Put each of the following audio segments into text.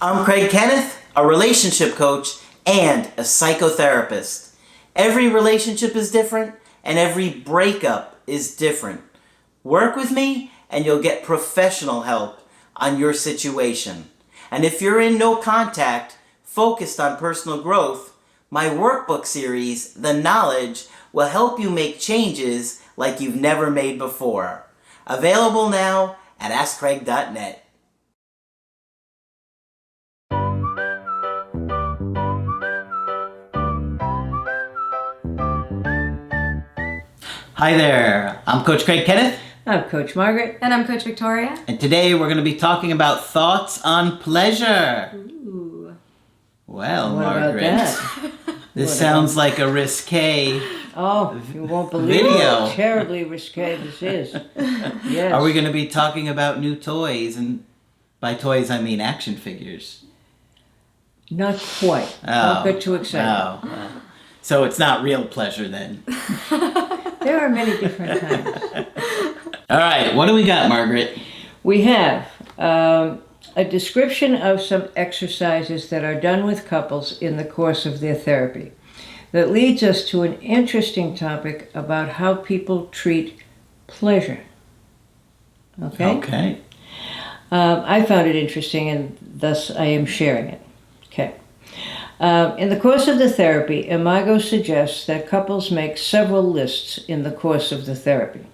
I'm Craig Kenneth, a relationship coach and a psychotherapist. Every relationship is different and every breakup is different. Work with me and you'll get professional help on your situation. And if you're in no contact, focused on personal growth, my workbook series, The Knowledge, will help you make changes like you've never made before. Available now at AskCraig.net. Hi there, I'm Coach Craig Kenneth. I'm Coach Margaret. And I'm Coach Victoria. And today we're going to be talking about thoughts on pleasure. Ooh. Well, What Margaret, about that? this sounds like a risque Oh, you won't believe video. how terribly risque this is. Yes. Are we going to be talking about new toys? And by toys, I mean action figures. Not quite. Don't get too excited. Oh. So it's not real pleasure then. There are many different kinds. All right, what do we got, Margaret? We have a description of some exercises that are done with couples in the course of their therapy that leads us to an interesting topic about how people treat pleasure. Okay? Okay. I found it interesting and thus I am sharing it. Okay. In the course of the therapy, Imago suggests that couples make several lists in the course of the therapy.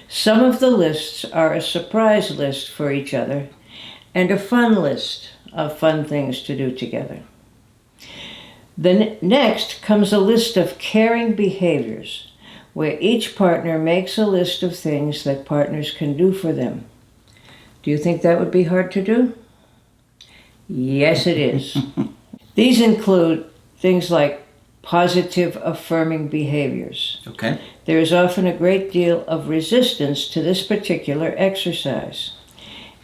Some of the lists are a surprise list for each other and a fun list of fun things to do together. Next comes a list of caring behaviors, where each partner makes a list of things that partners can do for them. Do you think that would be hard to do? Yes, it is. These include things like positive affirming behaviors. Okay. There is often a great deal of resistance to this particular exercise.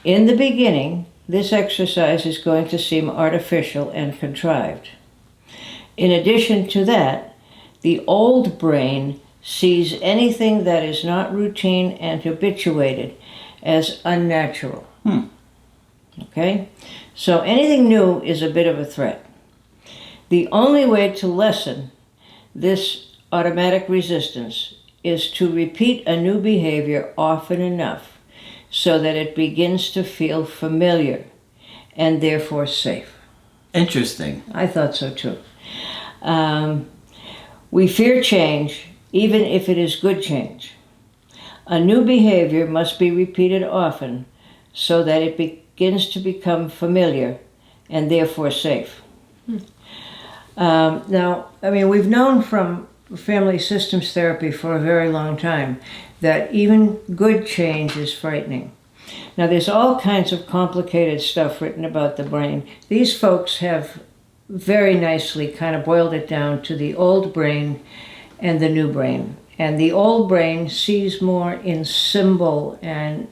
In the beginning, this exercise is going to seem artificial and contrived. In addition to that, the old brain sees anything that is not routine and habituated as unnatural. Okay? So anything new is a bit of a threat. The only way to lessen this automatic resistance is to repeat a new behavior often enough so that it begins to feel familiar and therefore safe. Interesting. I thought so too. We fear change, even if it is good change. A new behavior must be repeated often so that it begins to become familiar and therefore safe. Now, we've known from family systems therapy for a very long time that even good change is frightening. Now, there's all kinds of complicated stuff written about the brain. These folks have very nicely kind of boiled it down to the old brain and the new brain. And the old brain sees more in symbol and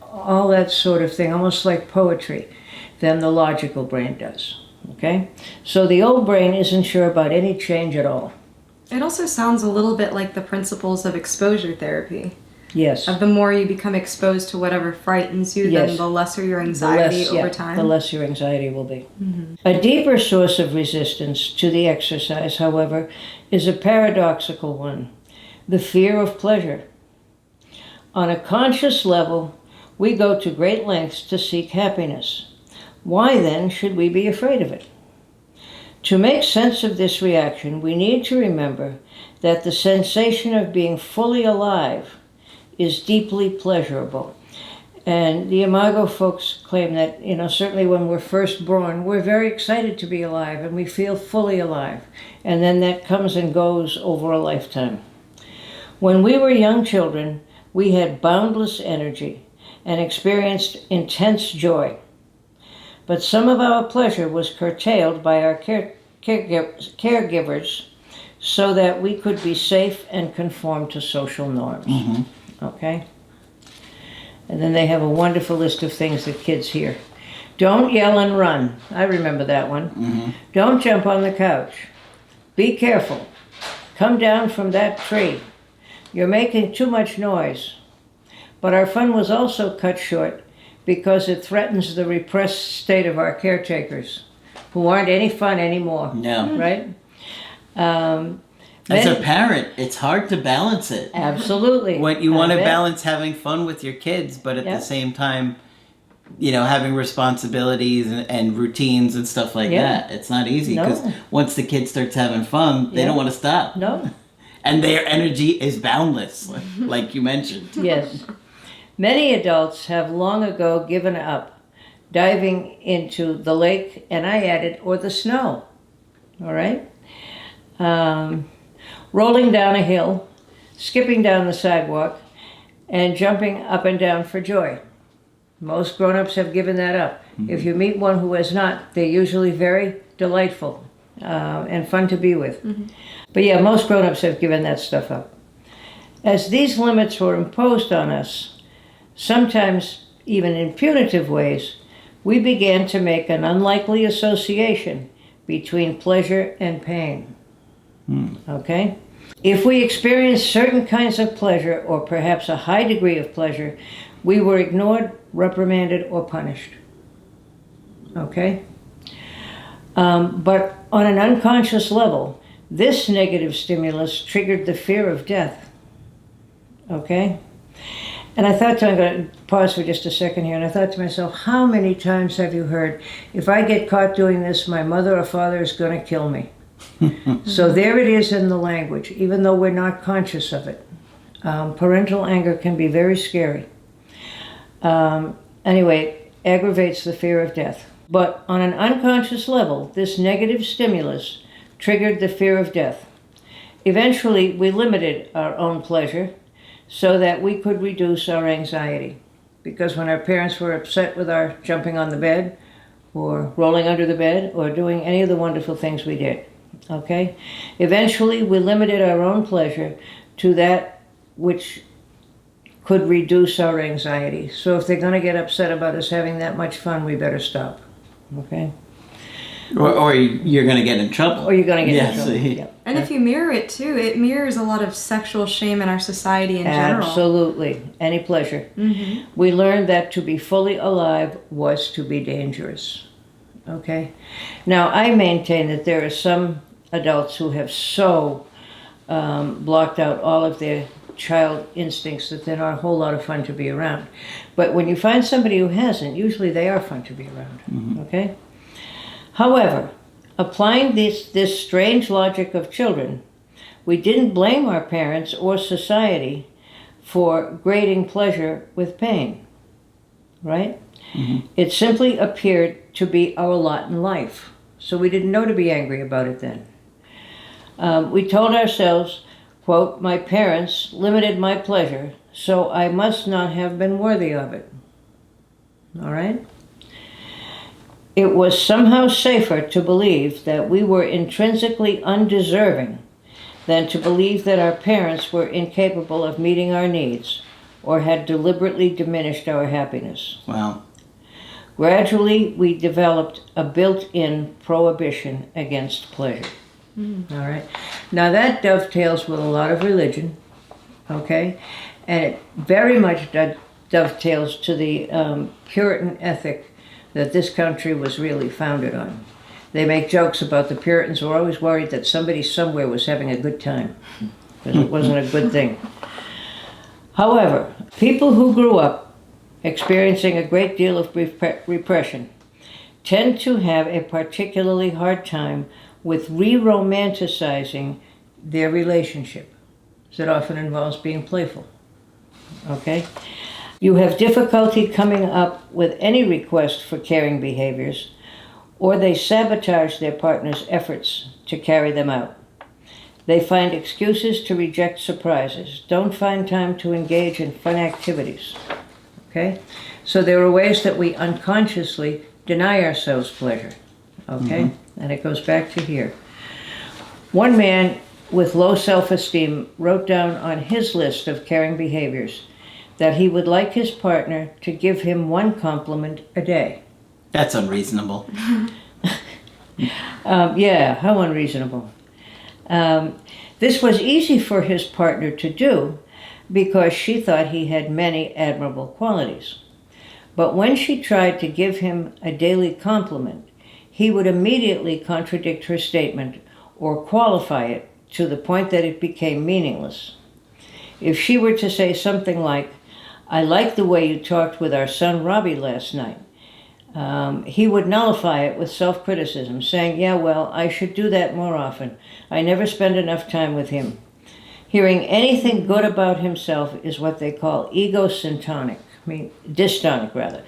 all that sort of thing, almost like poetry, than the logical brain does. Okay? So the old brain isn't sure about any change at all. It also sounds a little bit like the principles of exposure therapy. Yes. Of the more you become exposed to whatever frightens you, Yes. then the lesser your anxiety over time. The less your anxiety will be. Mm-hmm. A deeper source of resistance to the exercise, however, is a paradoxical one: the fear of pleasure. On a conscious level, we go to great lengths to seek happiness. Why then should we be afraid of it? To make sense of this reaction, we need to remember that the sensation of being fully alive is deeply pleasurable. And the Imago folks claim that, certainly when we're first born, we're very excited to be alive and we feel fully alive. And then that comes and goes over a lifetime. When we were young children, we had boundless energy and experienced intense joy. But some of our pleasure was curtailed by our caregivers so that we could be safe and conform to social norms. Mm-hmm. Okay? And then they have a wonderful list of things that kids hear. Don't yell and run. I remember that one. Mm-hmm. Don't jump on the couch. Be careful. Come down from that tree. You're making too much noise. But our fun was also cut short because it threatens the repressed state of our caretakers, who aren't any fun anymore. No. Right? As a parent, it's hard to balance it. Absolutely. When you want to bet. balance having fun with your kids, but at Yep. the same time, having responsibilities and routines and stuff like Yeah. that. It's not easy No. because once the kid starts having fun, they Yeah. don't want to stop. No. And their energy is boundless, like you mentioned. Yes. Many adults have long ago given up diving into the lake, and I added, or the snow. All right? Rolling down a hill, skipping down the sidewalk, and jumping up and down for joy. Most grown-ups have given that up. If you meet one who has not, they're usually very delightful and fun to be with. But yeah, most grown-ups have given that stuff up. As these limits were imposed on us, sometimes even in punitive ways, we began to make an unlikely association between pleasure and pain. Okay? If we experienced certain kinds of pleasure, or perhaps a high degree of pleasure, we were ignored, reprimanded, or punished. Okay? But on an unconscious level, this negative stimulus triggered the fear of death. Okay? And I thought I'm going to pause for just a second here, and I thought to myself, how many times have you heard, if I get caught doing this, my mother or father is going to kill me? So there it is in the language, even though we're not conscious of it. Parental anger can be very scary. Anyway, aggravates the fear of death. But on an unconscious level, this negative stimulus triggered the fear of death. Eventually, we limited our own pleasure so that we could reduce our anxiety. Because when our parents were upset with our jumping on the bed, or rolling under the bed, or doing any of the wonderful things we did, okay? Eventually, we limited our own pleasure to that which could reduce our anxiety. So if they're going to get upset about us having that much fun, we better stop, okay? Or you're going to get in trouble. Or you're going to get in Yes. trouble. Yep. And if you mirror it too, it mirrors a lot of sexual shame in our society in general. Absolutely. Any pleasure. We learned that to be fully alive was to be dangerous. Okay? Now, I maintain that there are some adults who have so blocked out all of their child instincts that they're not a whole lot of fun to be around. But when you find somebody who hasn't, usually they are fun to be around. Okay? However, applying this strange logic of children, we didn't blame our parents or society for grading pleasure with pain, right? It simply appeared to be our lot in life, so we didn't know to be angry about it then. We told ourselves, quote, my parents limited my pleasure, so I must not have been worthy of it. All right? It was somehow safer to believe that we were intrinsically undeserving than to believe that our parents were incapable of meeting our needs or had deliberately diminished our happiness. Wow. Gradually, we developed a built-in prohibition against pleasure. All right? Now that dovetails with a lot of religion, okay? And it very much dovetails to the Puritan ethic that this country was really founded on. They make jokes about the Puritans were always worried that somebody somewhere was having a good time, because it wasn't a good thing. However, people who grew up experiencing a great deal of repression tend to have a particularly hard time with re-romanticizing their relationship. That often involves being playful, okay? You have difficulty coming up with any request for caring behaviors, or they sabotage their partner's efforts to carry them out. They find excuses to reject surprises, don't find time to engage in fun activities, okay? So there are ways that we unconsciously deny ourselves pleasure, okay? And it goes back to here. One man with low self-esteem wrote down on his list of caring behaviors that he would like his partner to give him one compliment a day. That's unreasonable. Yeah, how unreasonable. This was easy for his partner to do because she thought he had many admirable qualities. But when she tried to give him a daily compliment, he would immediately contradict her statement or qualify it to the point that it became meaningless. If she were to say something like, "I like the way you talked with our son Robbie last night," he would nullify it with self-criticism, saying, "Yeah, well, I should do that more often. I never spend enough time with him." Hearing anything good about himself is what they call dystonic rather.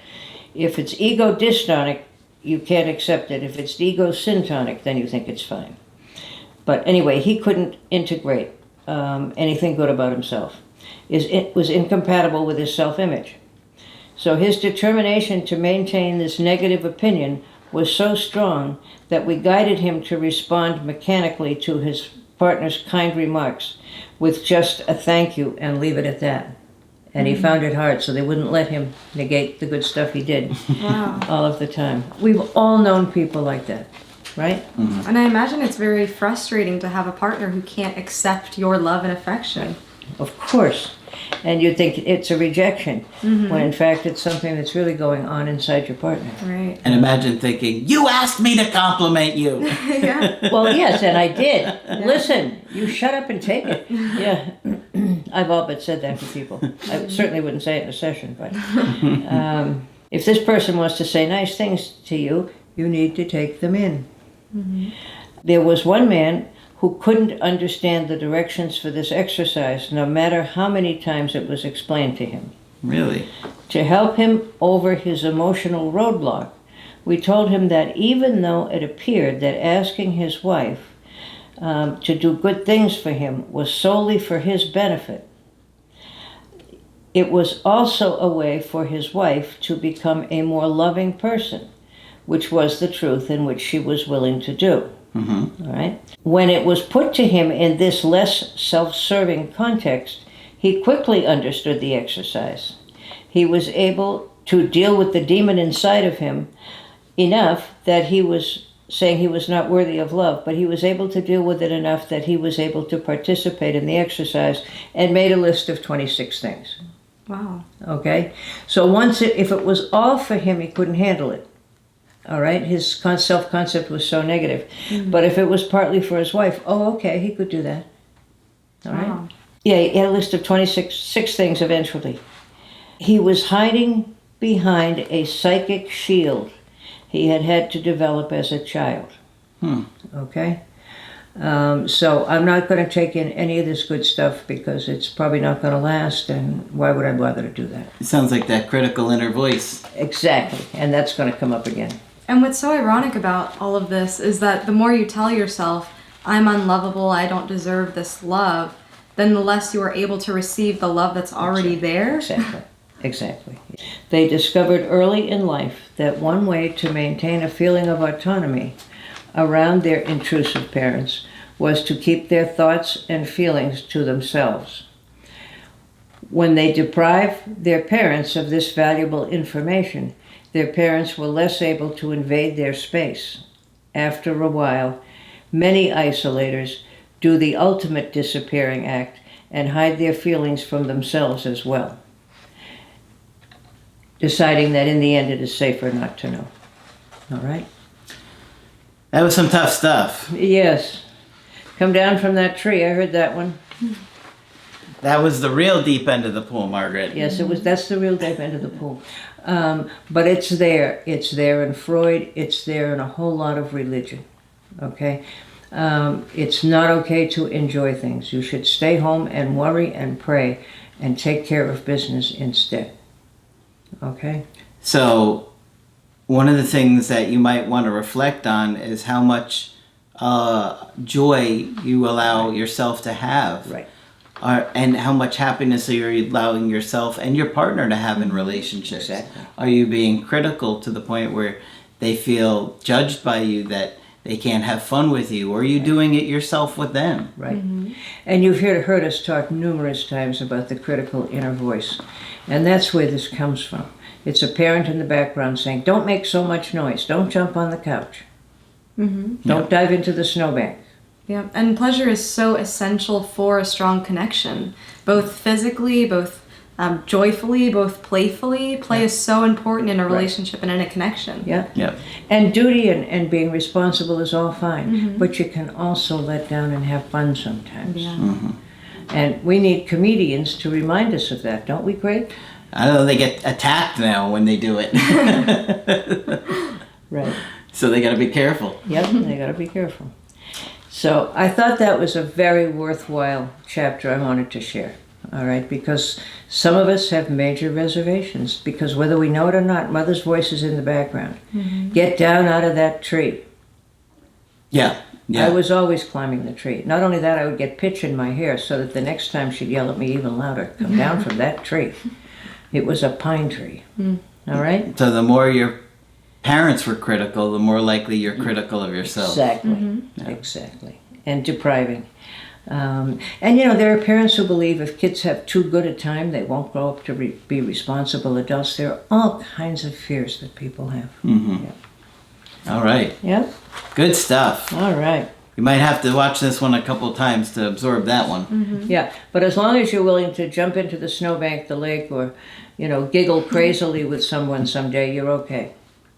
If it's ego-dystonic, you can't accept it. If it's ego-syntonic, then you think it's fine. But anyway, he couldn't integrate anything good about himself. It was incompatible with his self-image. So his determination to maintain this negative opinion was so strong that we guided him to respond mechanically to his partner's kind remarks with just a thank you and leave it at that. And he found it hard, so they wouldn't let him negate the good stuff he did all of the time. We've all known people like that, right? Mm-hmm. And I imagine it's very frustrating to have a partner who can't accept your love and affection. Of course. And you'd think it's a rejection, when in fact it's something that's really going on inside your partner. Right. And imagine thinking, you asked me to compliment you. Yeah. Well, yes, and I did. Yeah. Listen, you shut up and take it. Yeah. I've all but said that to people. I certainly wouldn't say it in a session, but if this person wants to say nice things to you, you need to take them in. Mm-hmm. There was one man who couldn't understand the directions for this exercise, no matter how many times it was explained to him. Really? To help him over his emotional roadblock, we told him that even though it appeared that asking his wife to do good things for him was solely for his benefit, it was also a way for his wife to become a more loving person, which was the truth in which she was willing to do. Mm-hmm. All right. When it was put to him in this less self-serving context, he quickly understood the exercise. He was able to deal with the demon inside of him enough that he was saying he was not worthy of love, but he was able to deal with it enough that he was able to participate in the exercise and made a list of 26 things. Wow. Okay? So if it was all for him, he couldn't handle it. All right, his self-concept was so negative. Mm-hmm. But if it was partly for his wife, okay, he could do that. All right? Wow. Yeah, he had a list of 26 things eventually. He was hiding behind a psychic shield he had to develop as a child. Okay? So I'm not going to take in any of this good stuff because it's probably not going to last, and why would I bother to do that? It sounds like that critical inner voice. Exactly, and that's going to come up again. And what's so ironic about all of this is that the more you tell yourself, I'm unlovable, I don't deserve this love, then the less you are able to receive the love that's already there. Exactly. They discovered early in life that one way to maintain a feeling of autonomy around their intrusive parents was to keep their thoughts and feelings to themselves. When they deprive their parents of this valuable information, their parents were less able to invade their space. After a while, many isolators do the ultimate disappearing act and hide their feelings from themselves as well, deciding that in the end it is safer not to know. All right? That was some tough stuff. Yes. Come down from that tree. I heard that one. That was the real deep end of the pool, Margaret. Yes, it was. That's the real deep end of the pool. But it's there. It's there in Freud. It's there in a whole lot of religion. Okay? It's not okay to enjoy things. You should stay home and worry and pray and take care of business instead. Okay? So, one of the things that you might want to reflect on is how much joy you allow yourself to have. Right. And how much happiness are you allowing yourself and your partner to have in relationships? Exactly. Are you being critical to the point where they feel judged by you, that they can't have fun with you? Or are you doing it yourself with them? Right. Mm-hmm. And you've heard us talk numerous times about the critical inner voice. And that's where this comes from. It's a parent in the background saying, don't make so much noise. Don't jump on the couch. Mm-hmm. Don't dive into the snowbank. Yeah, and pleasure is so essential for a strong connection, both physically, both joyfully, both playfully. Play is so important in a relationship and in a connection. Yeah. Yep. And duty and being responsible is all fine, but you can also let down and have fun sometimes. Yeah. And we need comedians to remind us of that, don't we, Craig? I don't know, they get attacked now when they do it. Right. So they got to be careful. Yep, they got to be careful. So I thought that was a very worthwhile chapter I wanted to share. All right, because some of us have major reservations, because whether we know it or not, mother's voice is in the background. Get down out of that tree. Yeah. I was always climbing the tree. Not only that, I would get pitch in my hair so that the next time she'd yell at me even louder, come down from that tree. It was a pine tree. All right? So the more your parents were critical, the more likely you're critical of yourself. Exactly. Exactly. And depriving. And there are parents who believe if kids have too good a time, they won't grow up to be responsible adults. There are all kinds of fears that people have. All right. Yep. Good stuff. All right. You might have to watch this one a couple times to absorb that one. Yeah, but as long as you're willing to jump into the snowbank, the lake, or, giggle crazily with someone someday, you're okay.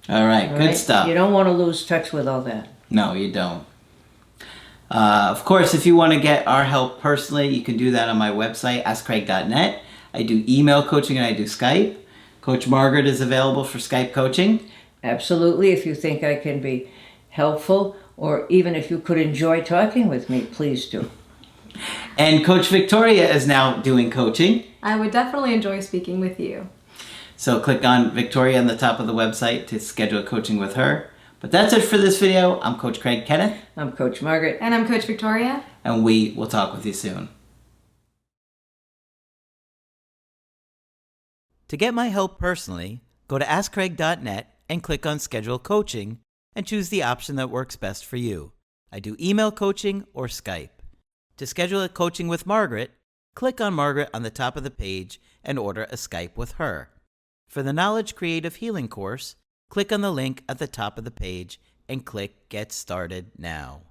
All right. All Good right? stuff. You don't want to lose touch with all that. No, you don't. Of course, if you want to get our help personally, you can do that on my website, askcraig.net. I do email coaching and I do Skype. Coach Margaret is available for Skype coaching. Absolutely. If you think I can be helpful, or even if you could enjoy talking with me, please do. And Coach Victoria is now doing coaching. I would definitely enjoy speaking with you. So click on Victoria on the top of the website to schedule coaching with her. But that's it for this video. I'm Coach Craig Kenneth. I'm Coach Margaret. And I'm Coach Victoria. And we will talk with you soon. To get my help personally, go to askcraig.net and click on Schedule Coaching and choose the option that works best for you. I do email coaching or Skype. To schedule a coaching with Margaret, click on Margaret on the top of the page and order a Skype with her. For the Knowledge Creative Healing course, click on the link at the top of the page and click Get Started Now.